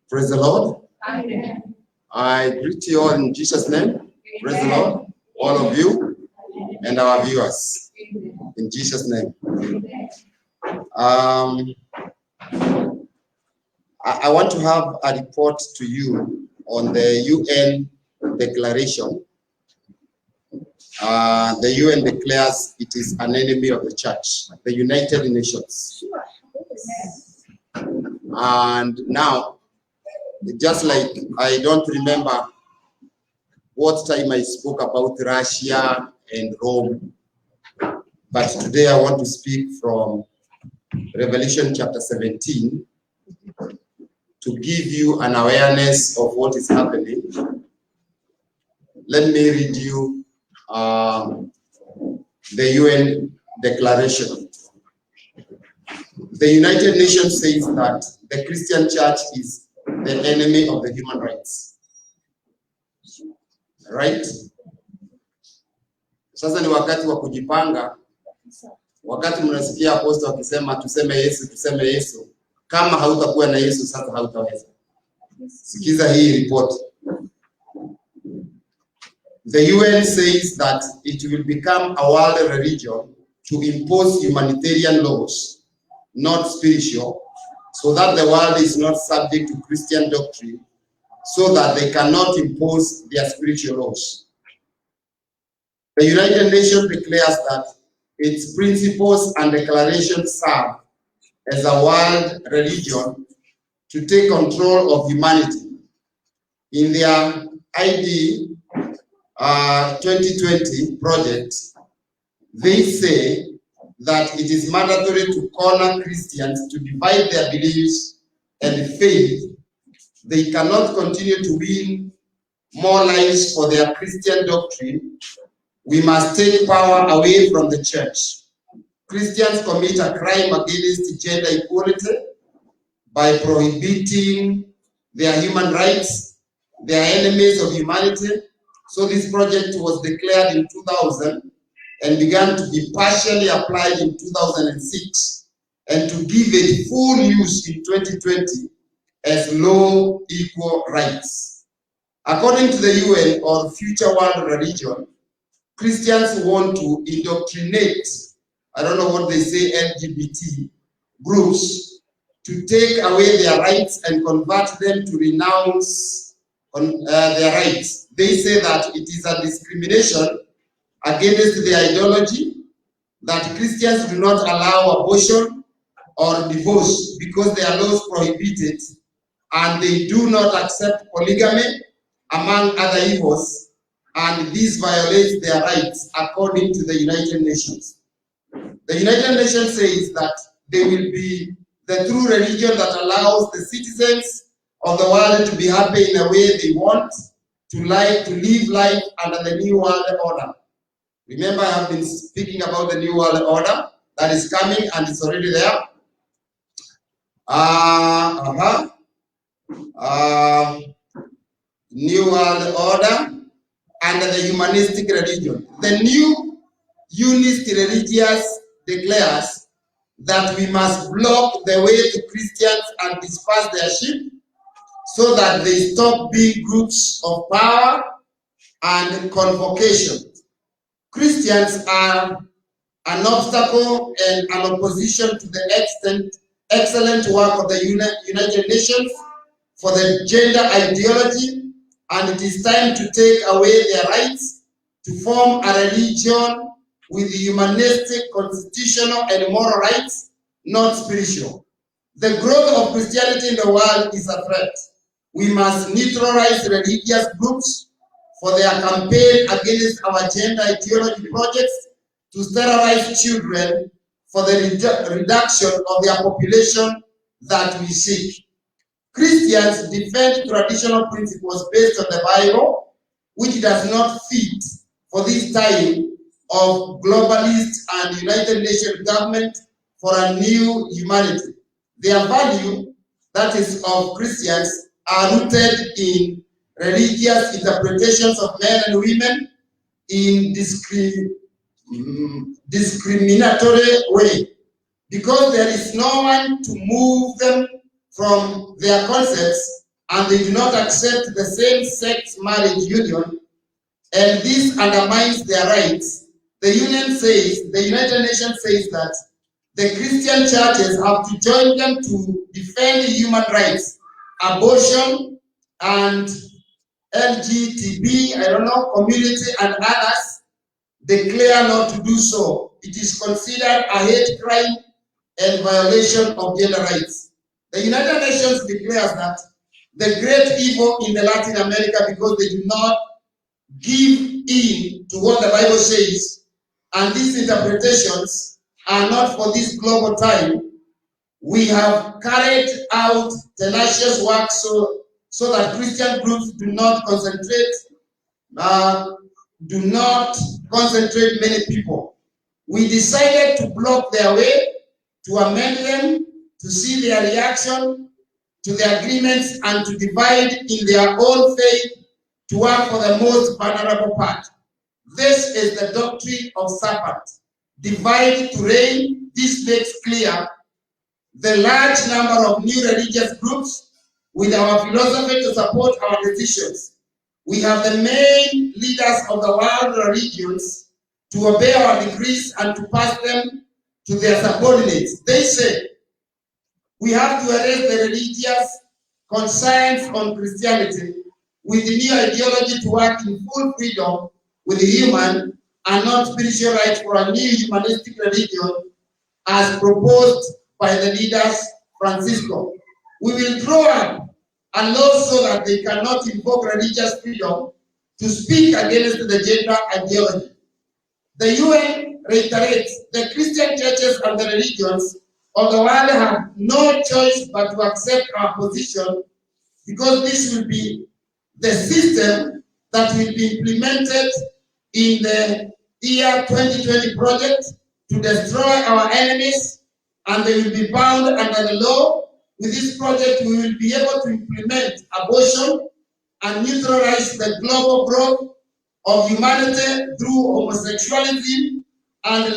Praise the Lord. Amen. I greet you all in Jesus' name. Praise the Lord, all of you and our viewers. In Jesus' name. I want to have a report to you on the UN declaration. The UN declares it is an enemy of the church, the United Nations. And now, just like I don't remember what time I spoke about Russia and Rome, but today I want to speak from Revelation chapter 17 to give you an awareness of what is happening. Let me read you the UN declaration. The United Nations says that the Christian church is the enemy of the human rights. Right? Sasa ni wakati wa kujipanga. Wakati mnasikia apostol wakisema tuseme Yesu, kama hautakuwa na Yesu sasa hautaweza. Sikiza hii report. The UN says that it will become a world religion to impose humanitarian laws, not spiritual, so that the world is not subject to Christian doctrine, so that they cannot impose their spiritual laws. The United Nations declares that its principles and declarations serve as a world religion to take control of humanity. In their ID 2020 project, they say that it is mandatory to corner Christians to divide their beliefs and faith. They cannot continue to win more lives for their Christian doctrine. We must take power away from the church. Christians commit a crime against gender equality by prohibiting their human rights. They are enemies of humanity. So this project was declared in 2000 and began to be partially applied in 2006 and to give it full use in 2020 as law equal rights. According to the UN, or future world religion, Christians want to indoctrinate, I don't know what they say, LGBT groups, to take away their rights and convert them to renounce their rights. They say that it is a discrimination against their ideology, that Christians do not allow abortion or divorce because their laws prohibit it, and they do not accept polygamy, among other evils, and this violates their rights according to the United Nations. The United Nations says that they will be the true religion that allows the citizens of the world to be happy in a way they want, to live life under the New World Order. Remember, I have been speaking about the New World Order that is coming and it's already there. New World Order under the humanistic religion. The new unist religious declares that we must block the way to Christians and disperse their sheep so that they stop being groups of power and convocation. Christians are an obstacle and an opposition to the excellent work of the United Nations for the gender ideology, and it is time to take away their rights to form a religion with humanistic, constitutional, and moral rights, not spiritual. The growth of Christianity in the world is a threat. We must neutralize religious groups for their campaign against our gender ideology projects to sterilize children for the reduction of their population that we seek. Christians defend traditional principles based on the Bible, which does not fit for this time of globalist and United Nations government for a new humanity. Their value, that is of Christians, are rooted in religious interpretations of men and women in discriminatory way. because there is no one to move them from their concepts, and they do not accept the same-sex marriage union, and this undermines their rights. The United Nations says that the Christian churches have to join them to defend human rights, abortion, and LGTB, community, and others declare not to do so. It is considered a hate crime and violation of gender rights. The United Nations declares that the great evil in the Latin America, because they do not give in to what the Bible says, and these interpretations are not for this global time. We have carried out tenacious work so that Christian groups do not concentrate many people. We decided to block their way, to amend them, to see their reaction to the agreements, and to divide in their own faith to work for the most vulnerable part. This is the doctrine of serpent. Divide to reign. This makes clear the large number of new religious groups with our philosophy to support our decisions. We have the main leaders of the world religions to obey our decrees and to pass them to their subordinates. They say we have to erase the religious concerns on Christianity with the new ideology to work in full freedom with the human and not spiritual rights for a new humanistic religion as proposed by the leaders Francisco. We will draw up a law so that they cannot invoke religious freedom to speak against the gender ideology. The UN reiterates the Christian churches and the religions of the world have no choice but to accept our position, because this will be the system that will be implemented in the year 2020 project to destroy our enemies, and they will be bound under the law. With this project, we will be able to implement abortion and neutralize the global growth of humanity through homosexuality and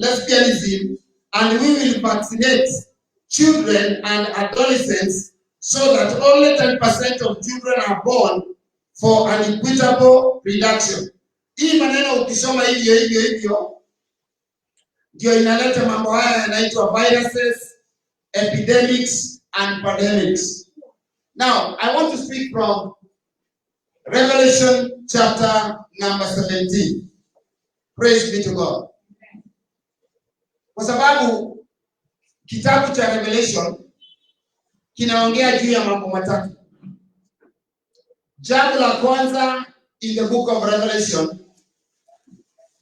lesbianism, and we will vaccinate children and adolescents so that only 10% of children are born for an equitable reduction. Hii maneno ukisoma hivyo ndio inaleta mambo haya yanaitwa viruses, epidemics and pandemics. Now, I want to speak from Revelation chapter number 17. Praise be to God. Kwa sababu kitabu cha Revelation kinaongea juu ya mambo matatu. Jambo la kwanza, in the book of Revelation,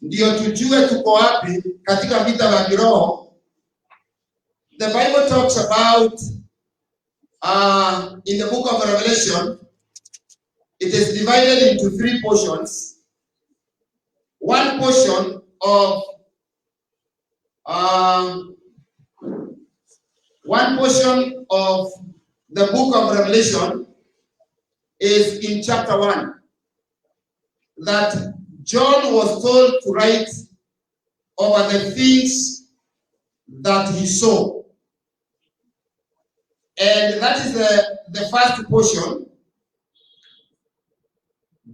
ndio tujue tuko wapi katika vita vya kiroho. The Bible talks about in the book of Revelation, it is divided into 3 portions. One portion of the book of Revelation is in chapter 1, that John was told to write over the things that he saw. And that is the first portion.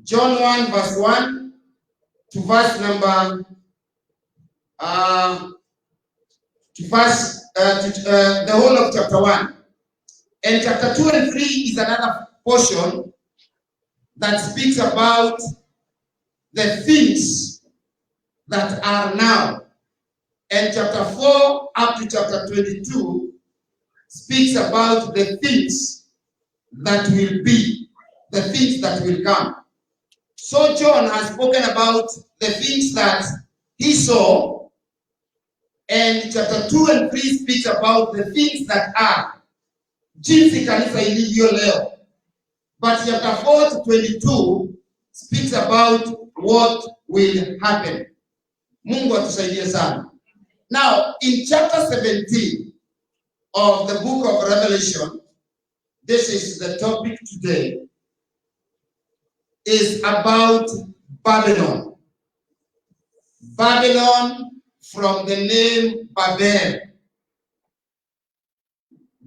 John 1 verse 1 to verse number the whole of chapter 1. And chapter 2 and 3 is another portion that speaks about the things that are now. And chapter 4 up to chapter 22 speaks about the things that will be, the things that will come. So John has spoken about the things that he saw, and chapter 2 and 3 speaks about the things that are. Jinsi kanisa ilivyo leo. But chapter 4 to 22 speaks about what will happen. Mungu atusaidie sana. Now, in chapter 17 of the book of Revelation, this is the topic today, is about Babylon. Babylon, from the name Babel,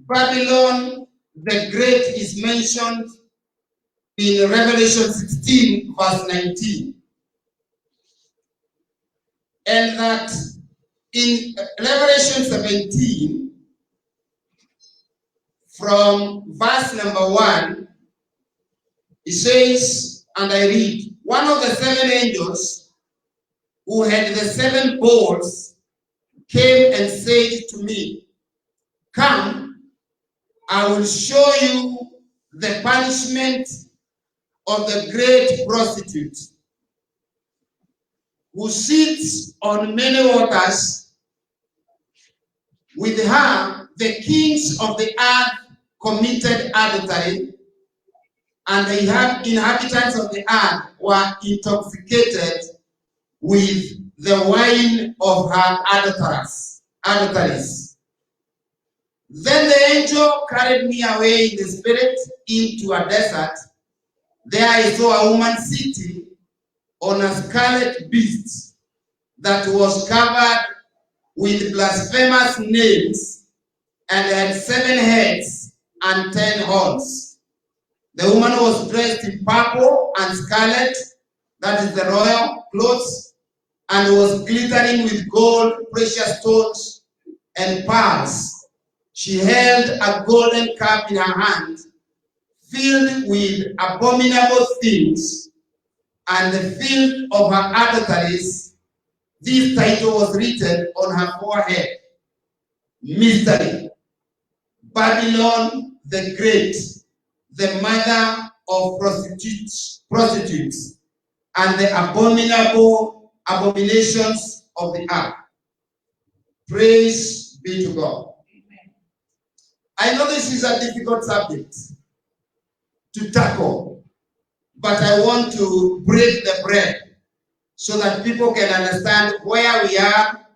Babylon the Great is mentioned in Revelation 16 verse 19. And that in Revelation 17 from verse number 1, it says, and I read, one of the 7 angels who had the 7 bowls came and said to me, come, I will show you the punishment of the great prostitute, who sits on many waters. With her, the kings of the earth committed adultery, and the inhabitants of the earth were intoxicated with the wine of her adulteries. Then the angel carried me away in the spirit into a desert. There I saw a woman sitting on a scarlet beast that was covered with blasphemous names and had 7 heads and 10 horns. The woman was dressed in purple and scarlet, that is the royal clothes, and was glittering with gold, precious stones, and pearls. She held a golden cup in her hand, filled with abominable things, and the filth of her adulteries. This title was written on her forehead: Mystery, Babylon the Great, the mother of prostitutes, and the abominations of the earth. Praise be to God. Amen. I know this is a difficult subject to tackle, but I want to break the bread so that people can understand where we are,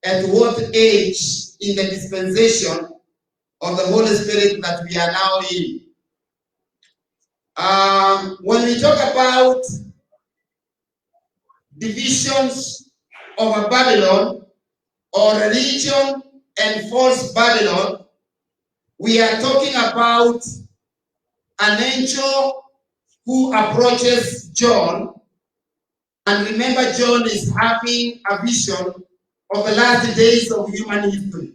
at what age in the dispensation of the Holy Spirit that we are now in. When we talk about divisions of a Babylon or religion and false Babylon, we are talking about an angel who approaches John. And remember, John is having a vision of the last days of human history.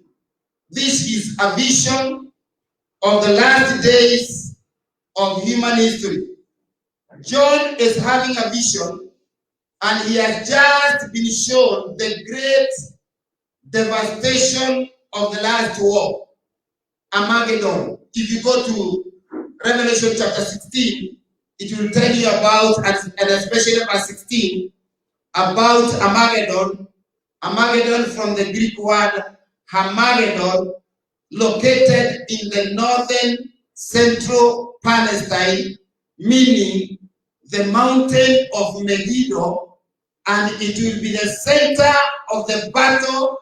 This is a vision of the last days of human history. John is having a vision, and he has just been shown the great devastation of the last war, Armageddon. If you go to Revelation chapter 16, it will tell you about, and especially verse 16, about Armageddon. Armageddon from the Greek word Harmagedon, located in the northern central Palestine, meaning the mountain of Megiddo, and it will be the center of the battle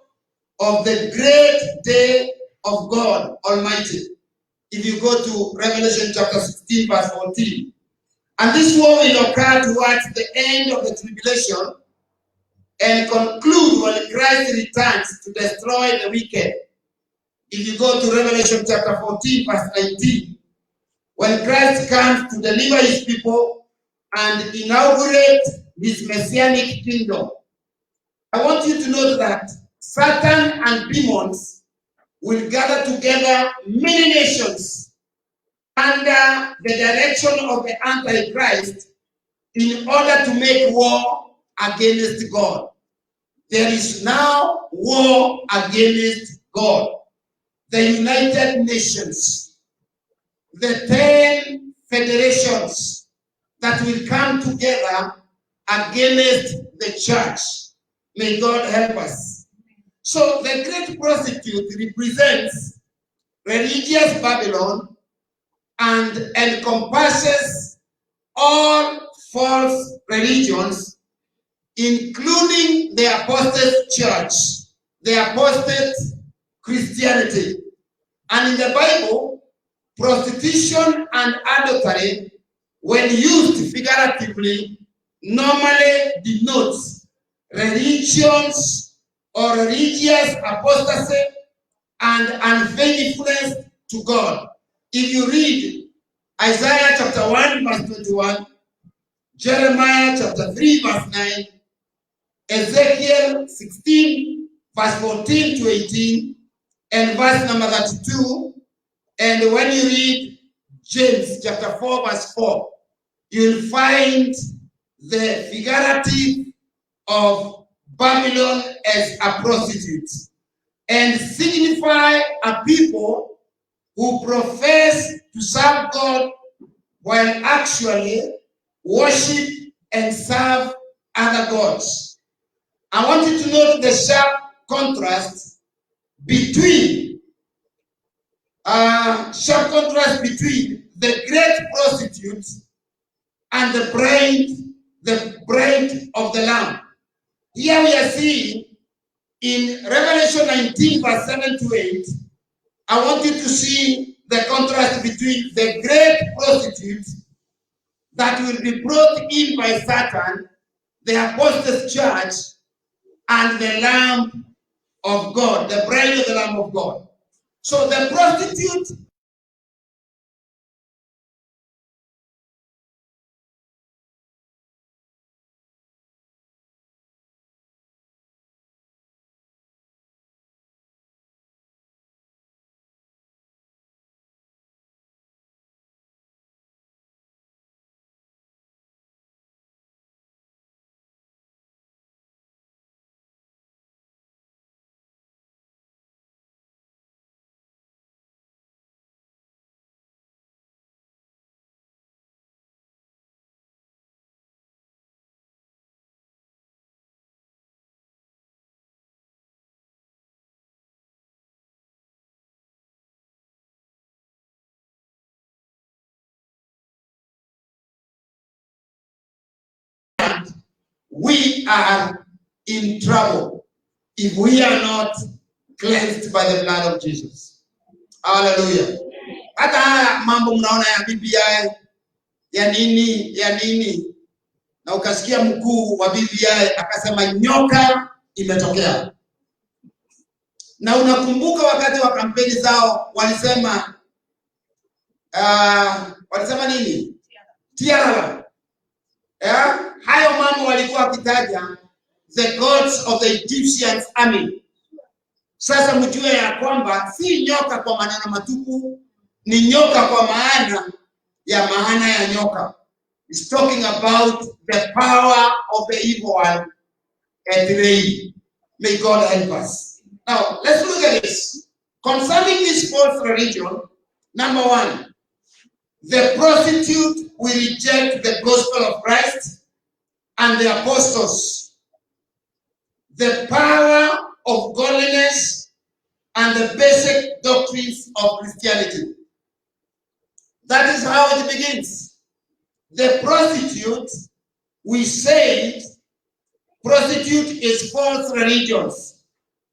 of the great day of God Almighty. If you go to Revelation chapter 16 verse 14. And this war will occur towards the end of the tribulation and conclude when Christ returns to destroy the wicked. If you go to Revelation chapter 14 verse 19, when Christ comes to deliver his people and inaugurate his messianic kingdom, I want you to note that Satan and demons will gather together many nations under the direction of the Antichrist in order to make war against God. There is now war against God. The United Nations, the 10 federations that will come together against the church. May God help us. So the great prostitute represents religious Babylon and encompasses all false religions, including the apostate church, the apostate Christianity. And in the Bible, prostitution and adultery, when used figuratively, normally denotes religions or religious apostasy and unfaithfulness to God. If you read Isaiah chapter 1 verse 21, Jeremiah chapter 3 verse 9, Ezekiel 16 verse 14 to 18, and verse number 32, and when you read James chapter 4 verse 4, you'll find the figurative of Babylon as a prostitute and signify a people who profess to serve God while actually worship and serve other gods. I want you to note the sharp contrast between the great prostitute and the bride of the Lamb. Here we are seeing in Revelation 19 verse 7 to 8, I want you to see the contrast between the great prostitute that will be brought in by Satan, the apostate church, and the Lamb of God, the bride of the Lamb of God. So the prostitute we are in trouble if we are not cleansed by the blood of Jesus. Hallelujah. Hata haya mambo mnaona ya BBI ya nini na ukasikia mkuu wa BBI akasema nyoka imetokea. Na unakumbuka wakati wa kampeni zao walisema nini? Tiara. Hayo mambo walikuwa wakitaja the gods of the Egyptians army. Sasa mjue ya kwamba si nyoka kwa maneno matupu, ni nyoka kwa maana ya nyoka. It's talking about the power of the evil one and the may God help us. Now, let's look at this. Concerning this false religion, number one, the prostitute will reject the gospel of Christ and the apostles, the power of godliness, and the basic doctrines of Christianity. That is how it begins. The prostitute, we said, prostitute is false religions.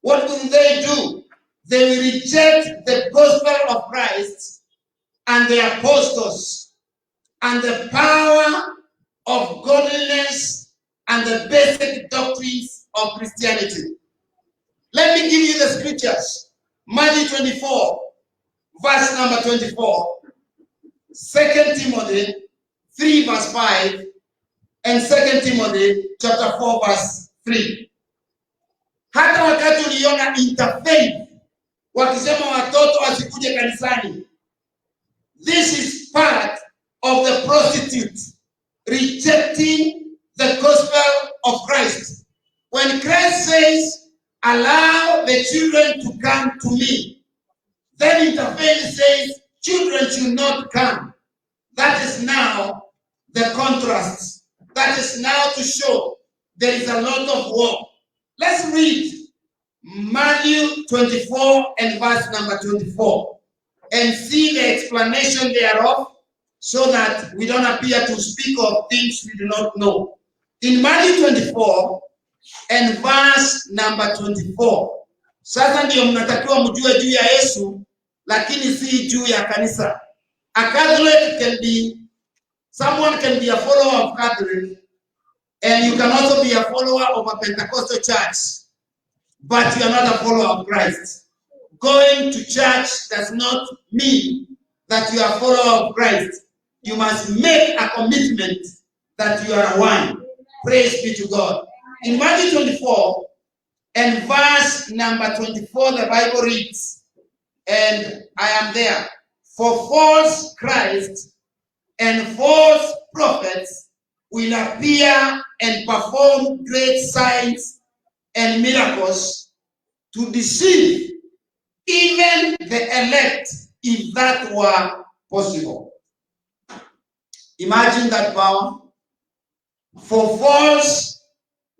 What will they do? They will reject the gospel of Christ and the apostles and the power of godliness and the basic doctrines of Christianity. Let me give you the scriptures. Matthew 24, verse number 24. 2 Timothy 3, verse 5. And 2 Timothy chapter 4, verse 3. Hata wakati uliona interfaith wakisema watoto wasikuje kanisani. This is part of the prostitute rejecting the gospel of Christ. When Christ says, allow the children to come to me, then interfaith says, children should not come. That is now the contrast. That is now to show there is a lot of war. Let's read Matthew 24 and verse number 24 and see the explanation thereof so that we don't appear to speak of things we do not know. In Matthew 24 and verse number 24, sasa ndio mnatakiwa mjue juu ya Yesu, lakini si juu ya kanisa. A Catholic can be, someone can be a follower of Catholic, and you can also be a follower of a Pentecostal church, but you are not a follower of Christ. going to church does not mean that you are a follower of Christ. You must make a commitment that you are one. Praise be to God. In Matthew 24 and verse number 24, the Bible reads, and I am there, for false Christ and false prophets will appear and perform great signs and miracles to deceive even the elect, if that were possible. Imagine that power. For false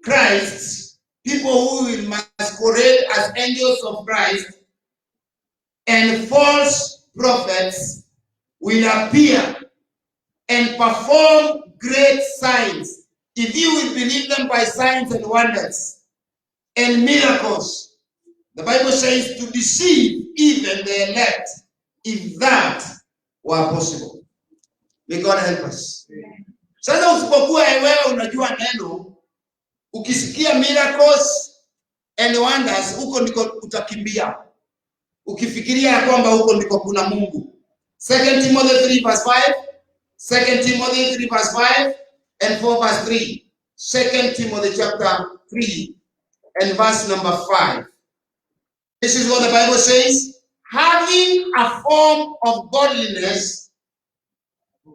Christs, people who will masquerade as angels of Christ, and false prophets will appear and perform great signs. If you will believe them by signs and wonders and miracles, the Bible says to deceive even the elect, if that were possible. May God help us. Sasa usipokuwa wewe unajua neno, ukisikia miracles and wonders, huko ndiko utakimbia. Ukifikiria kwamba huko ndiko kuna Mungu. 2 Timothy 3 verse 5, 2 Timothy 3 verse 5 and 4 verse 3. 2 Timothy chapter 3 and verse number 5. This is what the Bible says, having a form of godliness,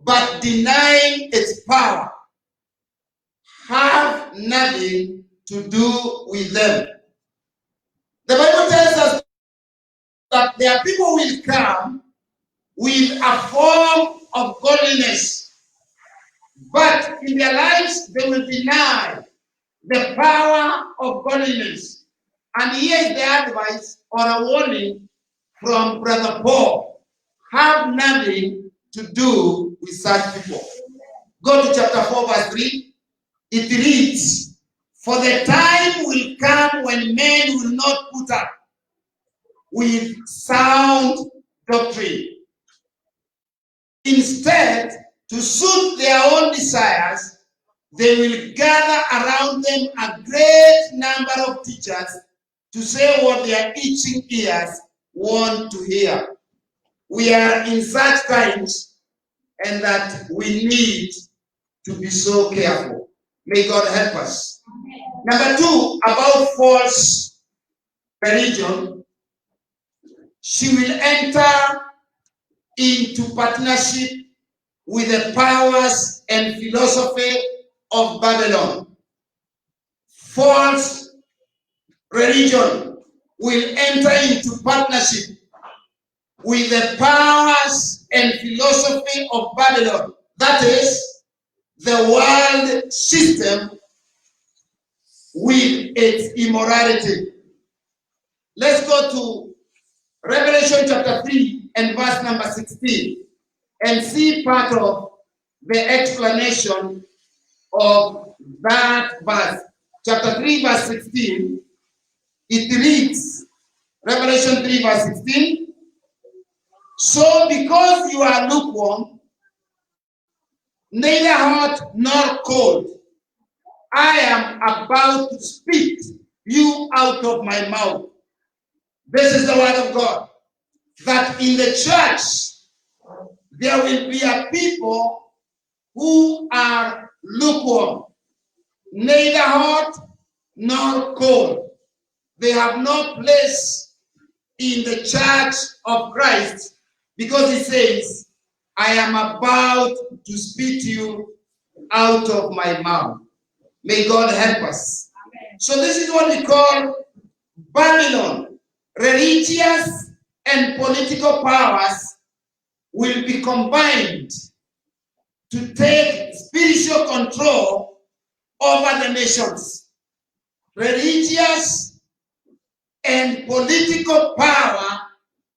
but denying its power, have nothing to do with them. The Bible tells us that there are people who will come with a form of godliness, but in their lives they will deny the power of godliness. And here is the advice or a warning from Brother Paul. Have nothing to do with such people. Go to chapter 4 verse 3. It reads, for the time will come when men will not put up with sound doctrine. Instead, to suit their own desires, they will gather around them a great number of teachers to say what their itching ears want to hear. We are in such times, and that we need to be so careful. May God help us. Number 2, about false religion. She will enter into partnership with the powers and philosophy of Babylon. False religion will enter into partnership with the powers and philosophy of Babylon. That is, the world system with its immorality. Let's go to Revelation chapter 3 and verse number 16 and see part of the explanation of that verse. Chapter 3 verse 16, it reads, Revelation 3 verse 16, so because you are lukewarm, neither hot nor cold, I am about to spit you out of my mouth. This is the word of God. That in the church, there will be a people who are lukewarm, neither hot nor cold. They have no place in the church of Christ, because he says, I am about to spit you out of my mouth. May God help us. Amen. So this is what we call Babylon. Religious and political powers will be combined to take spiritual control over the nations. Religious and political power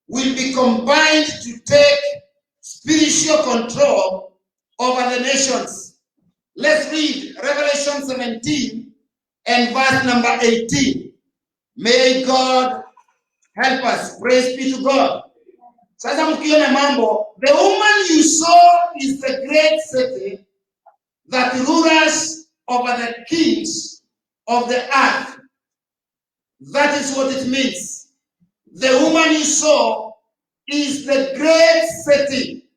will be combined to take spiritual control over the nations. Let's read Revelation 17 and verse number 18. May God help us. Praise be to God. Sasa mkiona mambo, the woman you saw is the great city that rulers over the kings of the earth. That is what it means. the woman you saw is the great city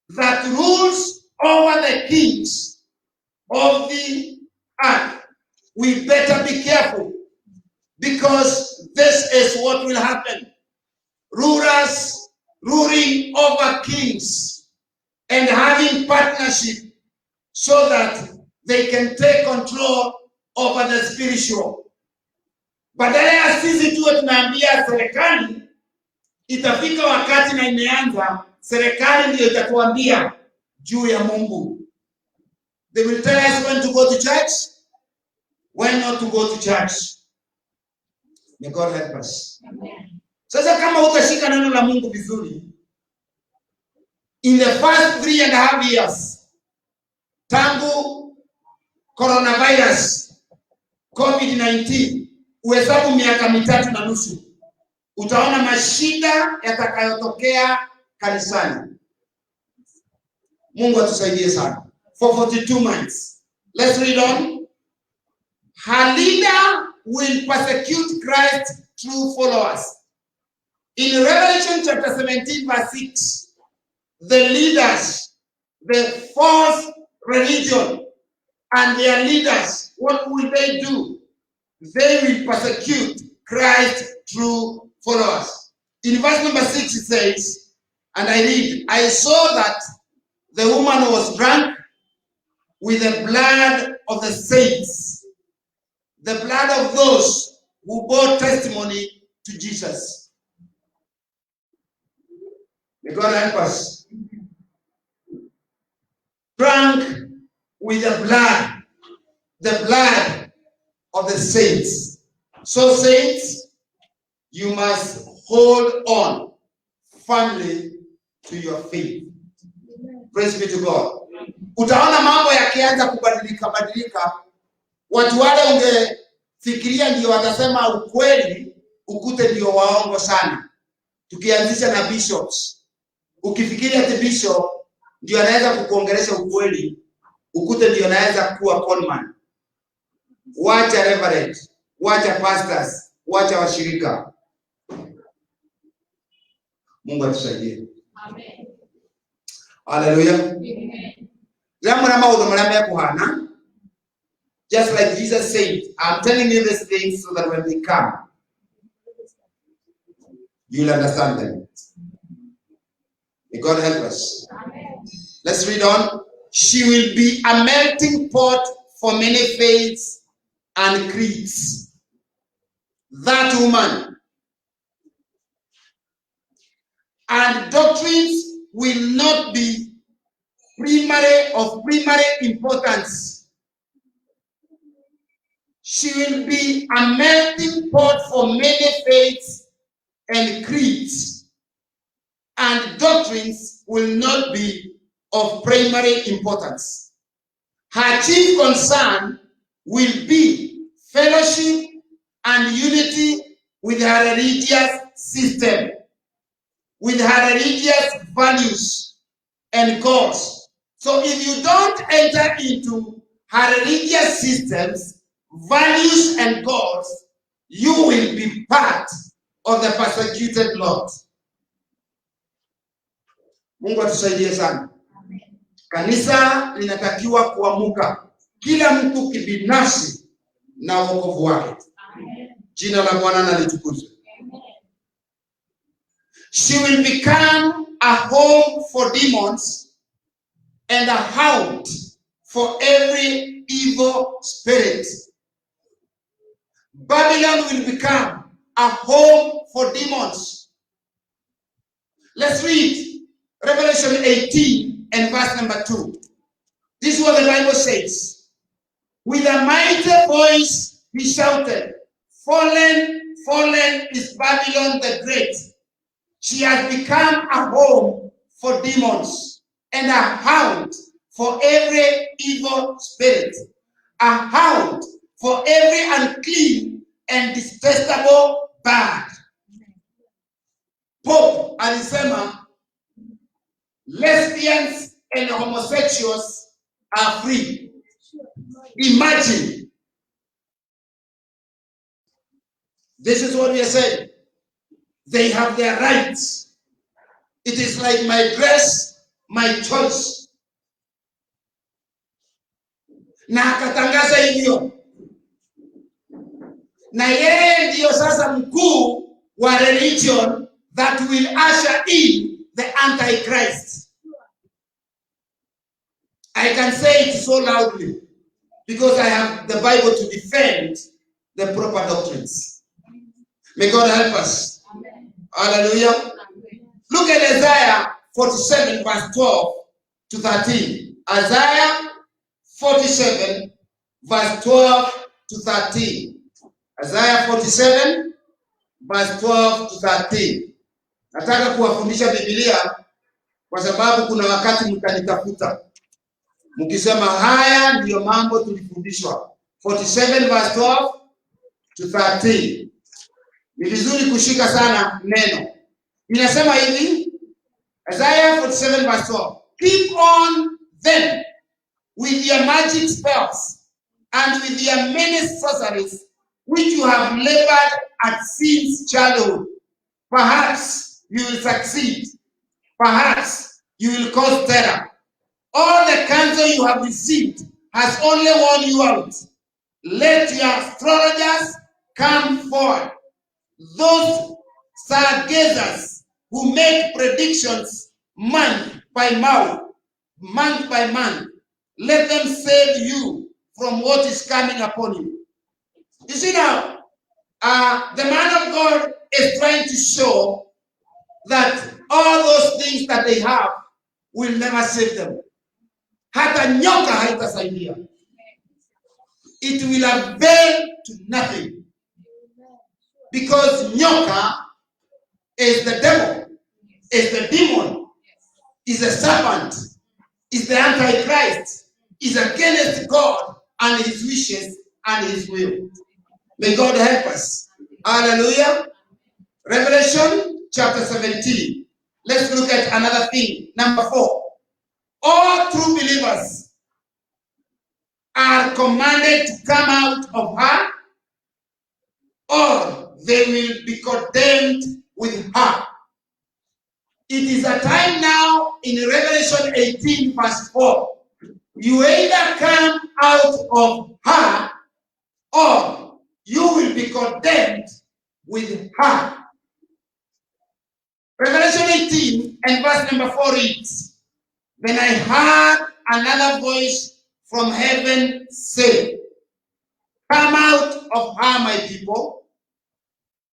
that rules over the kings of the earth. We better be careful, because this is what will happen. Rulers ruling over kings and having partnership so that they can take control over the spiritual. Badala ya sisi tuwe tunaambia serikali, itafika wakati na imeanza, serikali ndio itatuambia juu ya Mungu. They will tell us when to go to church, when not to go to church. May God help us. Amen. Sasa kama utashika neno la Mungu vizuri, in the first 3.5 years, tangu coronavirus, COVID-19, uhesabu miaka 3.5, utaona mashida yatakayotokea kanisani. Mungu atusaidie sana. For 42 months. Let's read on. Her leader will persecute Christ's true followers. In Revelation chapter 17 verse 6, the leaders, the false religion and their leaders, what will they do? They will persecute Christ's true followers. In verse number 6 it says, and I read, I saw that the woman was drunk with the blood of the saints, the blood of those who bore testimony to Jesus. May God help us. Drunk with the blood of the saints. So saints, you must hold on firmly to your faith. Praise be to God. Utaona mambo yakianza kubadilika, watu wale ungefikiria ndio watasema ukweli, ukute ndio waongo sana. Tukianzisha na bishops, ukifikiria the bishop ndio anaweza kukuongelesha ukweli, ukute ndio anaweza kuwa conman. Wacha reverend, wacha pastors, wacha washirika. Mungu atusaidie. Amen. Hallelujah. Amen. Just like Jesus said, I'm telling you these things so that when they come, you'll understand them. May God help us. Amen. Let's read on. She will be a melting pot for many faiths and creeds. That woman. And doctrines will not be of primary importance. She will be a melting pot for many faiths and creeds, and doctrines will not be of primary importance. Her chief concern will be fellowship and unity with her religious system, with her religious values and goals. So if you don't enter into her religious systems, values and goals, you will be part of the persecuted lot. Mungu atusaidie sana. Kanisa linatakiwa kuamuka, kila mtu kibinafsi na wokovu wake. Jina la Bwana na litukuzwe. She will become a home for demons and a hound for every evil spirit. Babylon will become a home for demons. Let's read Revelation 18 and verse number 2. This is what the Bible says. With a mighty voice he shouted, fallen, fallen is Babylon the Great. She has become a home for demons and a hound for every evil spirit, a hound for every unclean and detestable bird. Pope alisema lesbians and homosexuals are free. Imagine. This is what we are saying. They have their rights. It is like my dress, my choice. Na akatangaza hivyo. Na yeye ndiyo sasa mkuu wa religion that will usher in the Antichrist. I can say it so loudly because I have the Bible to defend the proper doctrines. May God help us. Amen. Hallelujah. Amen. Look at Isaiah 47 verse 12 to 13. Isaiah 47 verse 12 to 13. Isaiah 47 verse 12 to 13. Nataka kuwafundisha Biblia kwa sababu kuna wakati mtanitafuta mkisema haya ndiyo mambo tulifundishwa. 47 verse 12 to 13. Ni vizuri kushika sana neno. Inasema hivi, Isaiah 47 verse 12. Keep on them with your magic spells and with your many sorceries which you have labored at since childhood. Perhaps you will succeed. Perhaps you will cause terror. All the counsel you have received has only worn you out. Let your astrologers come forward. Those stargazers who make predictions month by month, let them save you from what is coming upon you. You see now, the man of God is trying to show that all those things that they have will never save them. Hata nyoka haitasaidia. It will avail to nothing. Because nyoka is the devil, is the demon, is a serpent, is the Antichrist, is against God and his wishes and his will. May God help us. Hallelujah. Revelation chapter 17. Let's look at another thing. Number 4. All true believers are commanded to come out of her, or they will be condemned with her. It is a time now in Revelation 18 verse 4. You either come out of her, or you will be condemned with her. Revelation 18 and verse number 4 reads, Then I heard another voice from heaven say, Come out of her, my people,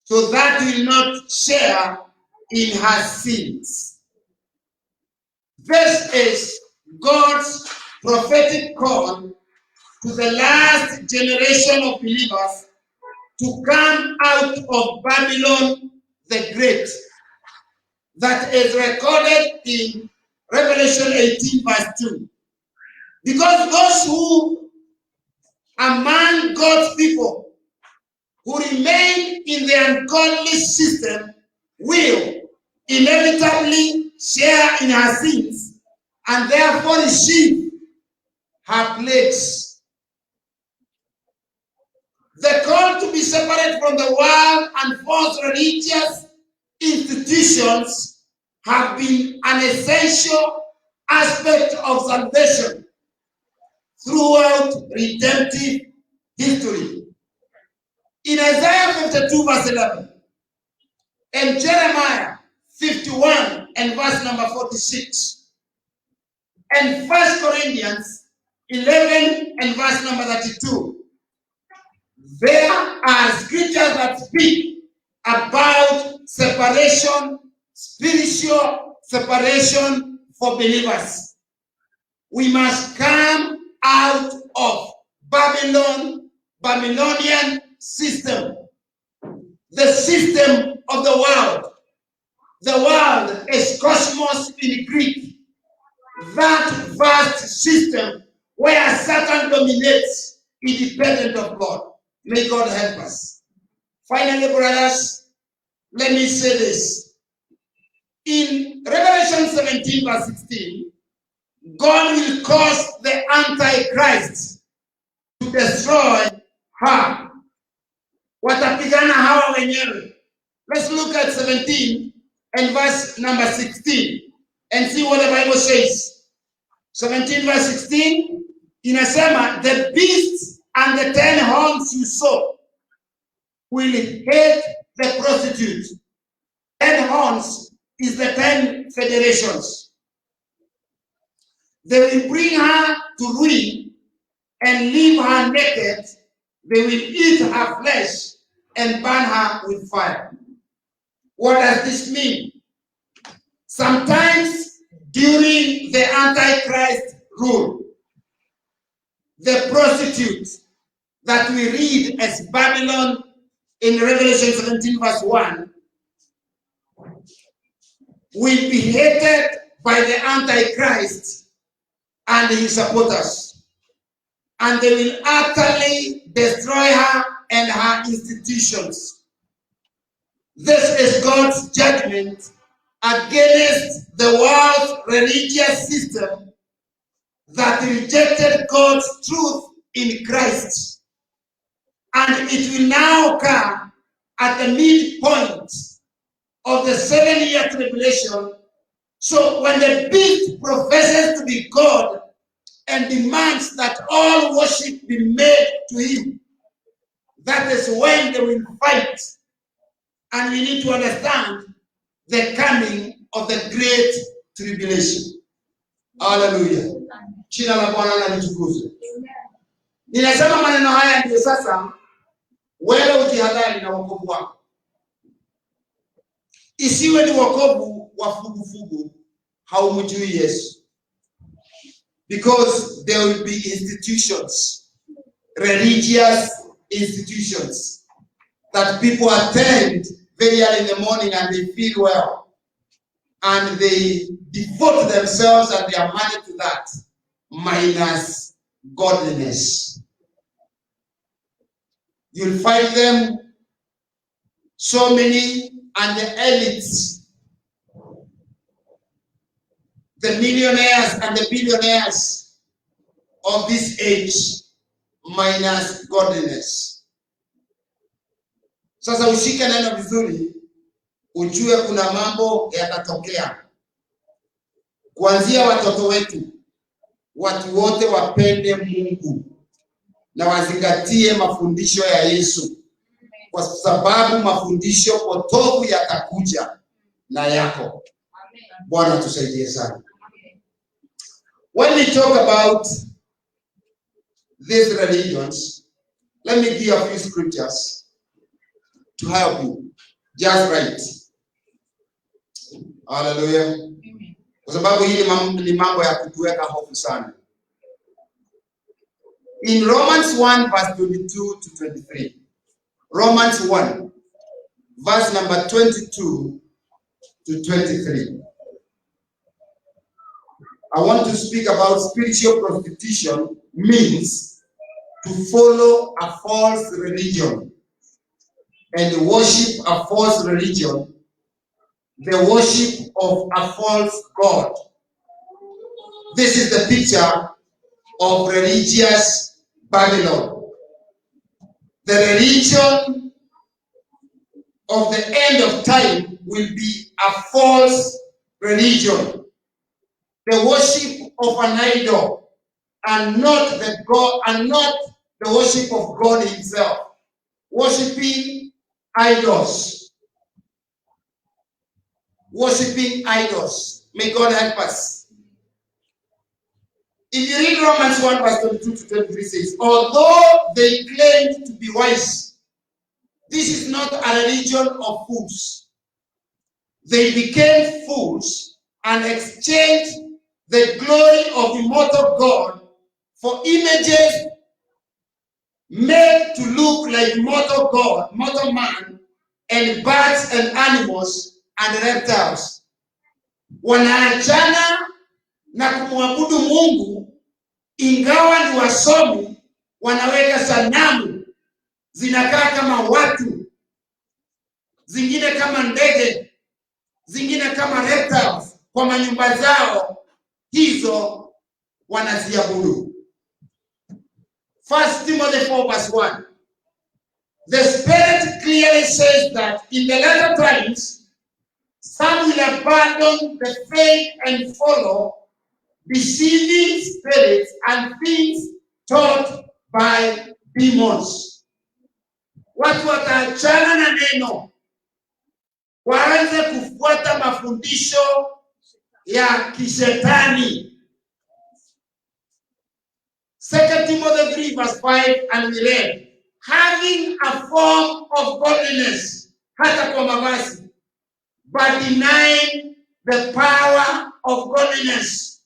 so that you will not share in her sins. This is God's prophetic call to the last generation of believers to come out of Babylon the Great, that is recorded in Revelation 18 verse 2. Because those who among God's people who remain in the ungodly system will inevitably share in her sins and therefore receive her plagues. The call to be separate from the world and false religious institutions have been an essential aspect of salvation throughout redemptive history. In Isaiah 52 verse 11 and Jeremiah 51 and verse number 46 and 1 Corinthians 11 and verse number 32, there are scriptures that speak about separation, spiritual separation for believers. We must come out of Babylonian system, the system of the world. The world is cosmos in Greek. That vast system where Satan dominates independent of God. May God help us. Finally, brothers, let me say this. In Revelation 17 verse 16, God will cause the Antichrist destroy her. Watapigana hawa wenyewe. Let's look at 17 and verse number 16 and see what the Bible says. 17 verse 16, inasema, the beast and the 10 horns you saw will hate the prostitute. 10 horns is the 10 federations. They will bring her to ruin and leave her naked. They will eat her flesh and burn her with fire. What does this mean? Sometimes during the Antichrist rule, the prostitute that we read as Babylon in Revelation 17 verse 1 will be hated by the Antichrist and his supporters, and they will utterly destroy her and her institutions. This is God's judgment against the world's religious system that rejected God's truth in Christ. And it will now occur at the midpoint of the 7-year tribulation. So when the beast professes to be God and demands that all worship be made to him, that is when they will fight. And we need to understand the coming of the great tribulation. Hallelujah. Jina la Bwana na litukuzwe. Ninasema maneno haya ndio sasa wewe ujihadhari na wokovu wako. Isiwe ni wokovu wa fugufugu, haumjui Yesu. Because there will be institutions, religious institutions, that people attend very early in the morning and they feel well. And they devote themselves and their money to that, minus godliness. You'll find them, so many, and the elites, the millionaires and the billionaires of this age, minus godliness. Sasa ushike neno vizuri, ujue kuna mambo yatatokea. Kuanzia watoto wetu, watu wote wapende Mungu na wazingatie mafundisho ya Yesu, kwa sababu mafundisho potovu yatakuja na yako. Bwana tusaidie sana. When we talk about these religions, let me give a few scriptures to help you just right. Hallelujah. Kwa sababu hili ni mambo ya kutuweka hofu sana. In Romans 1 verse 22 to 23. Romans 1 verse number 22 to 23. I want to speak about spiritual prostitution means to follow a false religion and worship a false religion, the worship of a false God. This is the picture of religious Babylon. The religion of the end of time will be a false religion. The worship of an idol and not the God, and not the worship of God himself. Worshiping idols. Worshiping idols. May God help us. If you read Romans 1 verse 22 to 23 says, although they claimed to be wise, this is not a religion of fools. They became fools and exchanged the glory of immortal God for images made to look like mortal God, mortal man, and birds and animals and reptiles. Wanaachana na kumwabudu Mungu, ingawa ni wasomi, wanaweka sanamu zinakaa kama watu, zingine kama ndege, zingine kama reptiles kwa manyumba zao. Hizo wanaziabudu. 1 Timothy 4 verse 1. The Spirit clearly says that in the latter times, some will abandon the faith and follow deceiving spirits and things taught by demons. Watu wataachana na neno, waanze kufuata mafundisho ya kishetani. 2 Timothy 3 verse 5 and we read, having a form of godliness, hata kwa mavazi, but denying the power of godliness.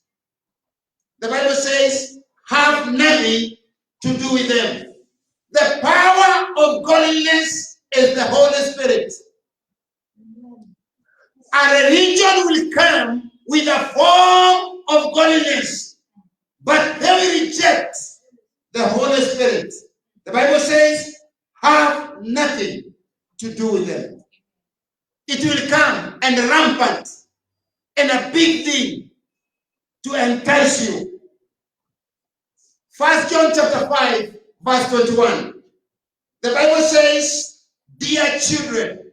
The Bible says, have nothing to do with them. The power of godliness is the Holy Spirit. A religion will come with a form of godliness, but they will reject the Holy Spirit. The Bible says, have nothing to do with them. It will come and rampant and a big thing to entice you. 1 John chapter 5 verse 21. The Bible says, dear children,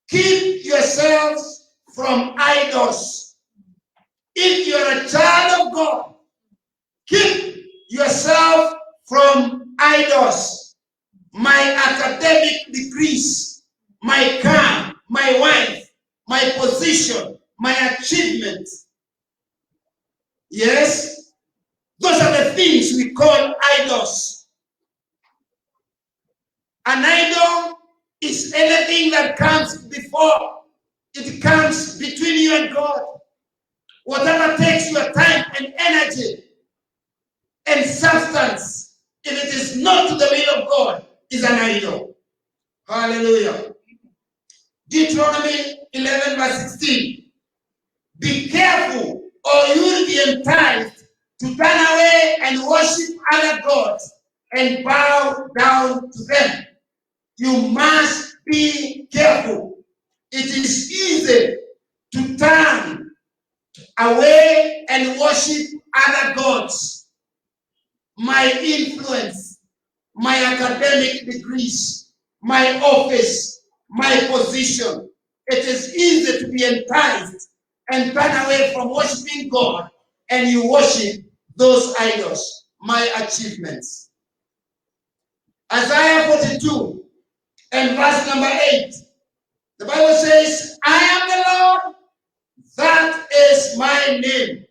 keep yourselves from idols. If you're a child of God, keep yourself from idols. My academic degrees, my car, my wife, my position, my achievement. Yes, those are the things we call idols. An idol is anything that comes before. It comes between you and God. Whatever takes your time and energy and substance, if it is not to the will of God, is an idol. Hallelujah. Deuteronomy 11 verse 16. Be careful, or you will be enticed to turn away and worship other gods and bow down to them. You must be careful. It is easy to turn away and worship other gods. My influence, my academic degrees, my office, my position. It is easy to be enticed and turn away from worshiping God, and you worship those idols, my achievements. Isaiah 42 and verse number 8. The Bible says, I am the Lord, that is my name.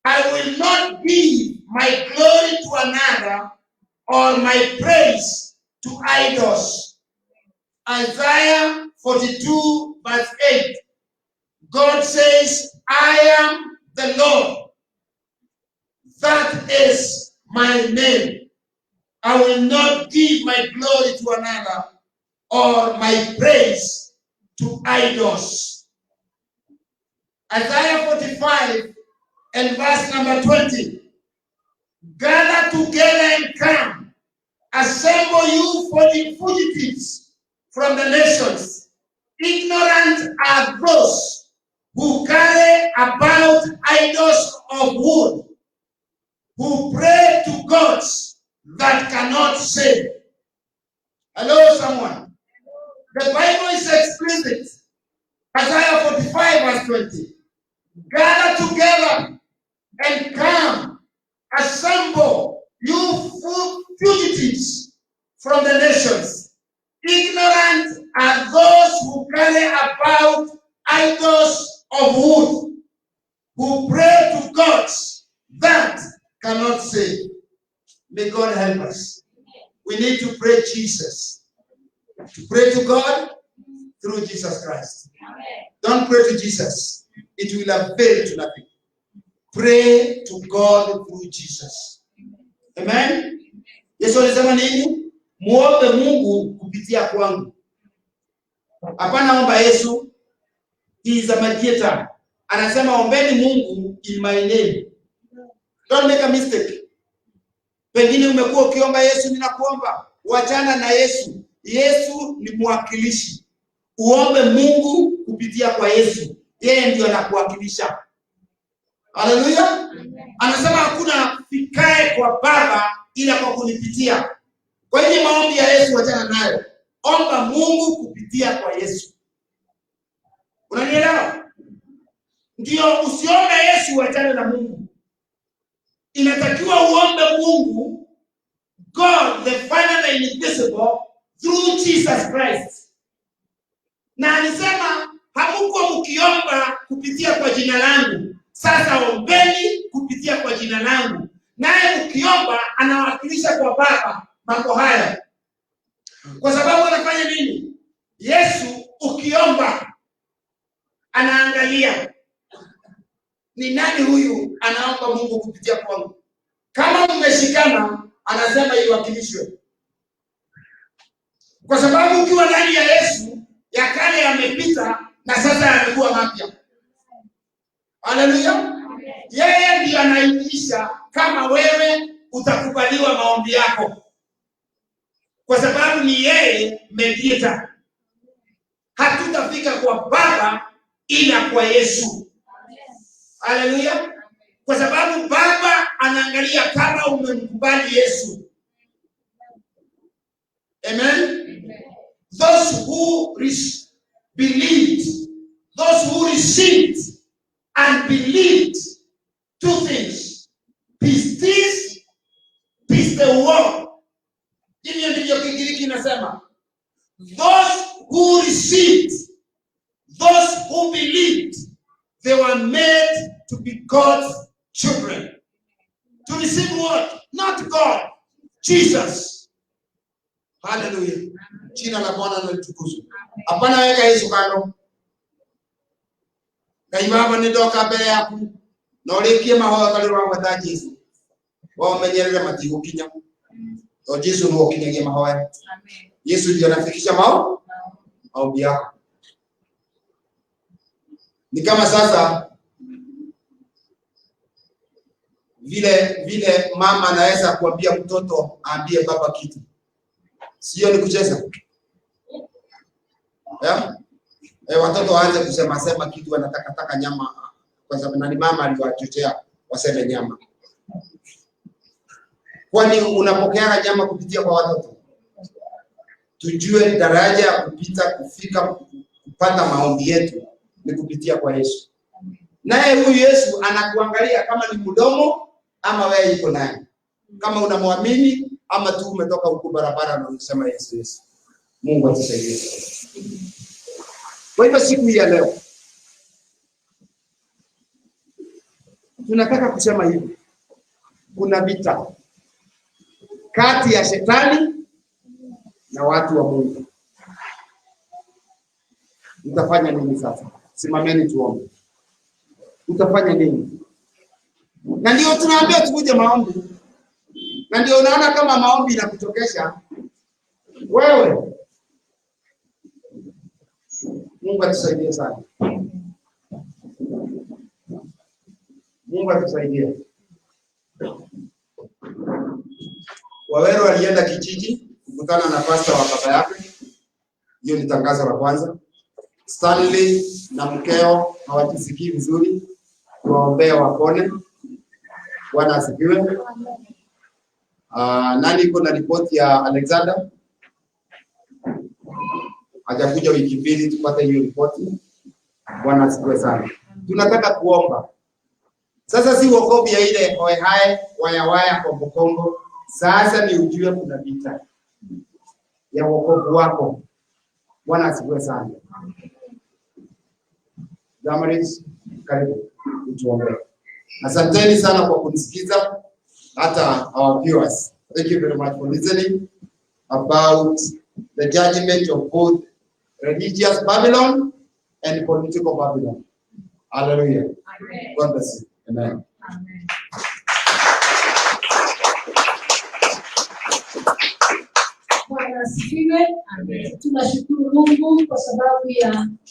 I will not give my glory to another or my praise to idols. Isaiah 42 verse 8. God says, I am the Lord, that is my name. I will not give my glory to another or my praise to idols. Isaiah 45 and verse number 20. Gather together and come. Assemble you for the fugitives from the nations. Ignorant are those who carry about idols of wood, who pray to gods that cannot save. Hello, someone. The Bible is explicit. Isaiah 45 verse 20. Gather together and come. Assemble, you fugitives from the nations. Ignorant are those who carry about idols of wood, who pray to gods that cannot save. May God help us. We need to pray Jesus. To pray to God through Jesus Christ. Don't pray to Jesus. It will avail to nothing. Pray to God through Jesus. Amen. Yesu alisema nini? Muombe Mungu kupitia kwangu. Hapana omba Yesu. He is a mediator. Anasema ombeni Mungu in my name. Don't make a mistake. Pengine umekuwa ukiomba Yesu, ninakuomba. Wachana na Yesu. Yesu ni mwakilishi. Uombe Mungu kupitia kwa Yesu. Yeye ndio anakuwakilisha. Haleluya. Anasema hakuna fikae kwa Baba ila kwa kunipitia. Kwa hiyo maombi ya Yesu wachana nayo. Omba Mungu kupitia kwa Yesu. Unanielewa? Ndio usiombe Yesu wachane na Mungu. Inatakiwa uombe Mungu, God the Father the invisible, through Jesus Christ. Na alisema hamuko mkiomba kupitia kwa jina langu. Sasa ombeni kupitia kwa jina langu. Naye mkiomba anawakilisha kwa Baba mambo haya. Kwa sababu anafanya nini? Yesu ukiomba anaangalia ni nani huyu anaomba Mungu kupitia kwangu. Kama mmeshikana anasema iwakilishwe. Kwa sababu ukiwa ndani ya Yesu ya kale yamepita na sasa yamekuwa mapya. Haleluya. Yeye ndiye anaitisha kama wewe utakubaliwa maombi yako. Kwa sababu ni yeye mediator. Hatutafika kwa Baba ila kwa Yesu. Haleluya. Kwa sababu Baba anaangalia kama umemkubali Yesu. Amen. Those who believed, those who received and believed, two things. Peace the war. Hivyo ndivyo Kigiriki inasema. Those who received, those who believed, they were made to be God's children. To receive what? Not God, Jesus. Hallelujah. Jina la Bwana na litukuzwe. Hapana weka Yesu kando. Kaimaba nidoka mbele yako. Na ulikie mahoya kali wa watha Yesu. Wao menyerere matigo kinya. O Yesu no kinyagia mahoya. Amen. Yesu ndiye anafikisha maombi yako. Ni kama sasa vile mama anaweza kuambia mtoto aambie baba kitu. Sio ni kucheza. Yeah? Watoto waanze kusema kitu wanataka nyama kwa sababu nani mama aliwachochea waseme nyama. Kwani unapokea nyama kupitia kwa watoto? Tujue daraja ya kufika kupata maombi yetu ni kupitia kwa Yesu. Naye huyu Yesu anakuangalia kama ni mdomo ama wewe uko naye. Kama unamwamini ama tu umetoka huko barabara na unasema Yesu Yesu. Mungu atusaidie. Kwa hivyo siku hii ya leo tunataka kusema hivi. Kuna vita kati ya shetani na watu wa Mungu. Utafanya nini sasa? Simameni tuombe. Utafanya nini? Na ndio tunaambia tukuje maombi. Na ndio unaona kama maombi inakuchokesha wewe. Mungu atusaidie sana. Mungu atusaidie. Wawero alienda kijiji kukutana na pastor wa baba yake. Hiyo ni tangazo la kwanza. Stanley na mkeo hawajisikii vizuri. Tuwaombee wapone. Bwana asifiwe. Nani iko na ripoti ya Alexander? Hajakuja wiki mbili tupate hiyo ripoti. Bwana asifiwe sana. Tunataka kuomba. Sasa si wokovu ya ile hoehae waya kombo. Sasa ni ujue kuna vita ya wokovu wako. Bwana asifiwe sana. Damaris, karibu tuombe. Asanteni sana kwa kunisikiza, hata our viewers. Thank you very much for listening about the judgment of both religious Babylon and political Babylon. Hallelujah. Amen. God bless you. Amen. Amen. Bwana asifiwe. Amen. Tunashukuru Mungu kwa sababu ya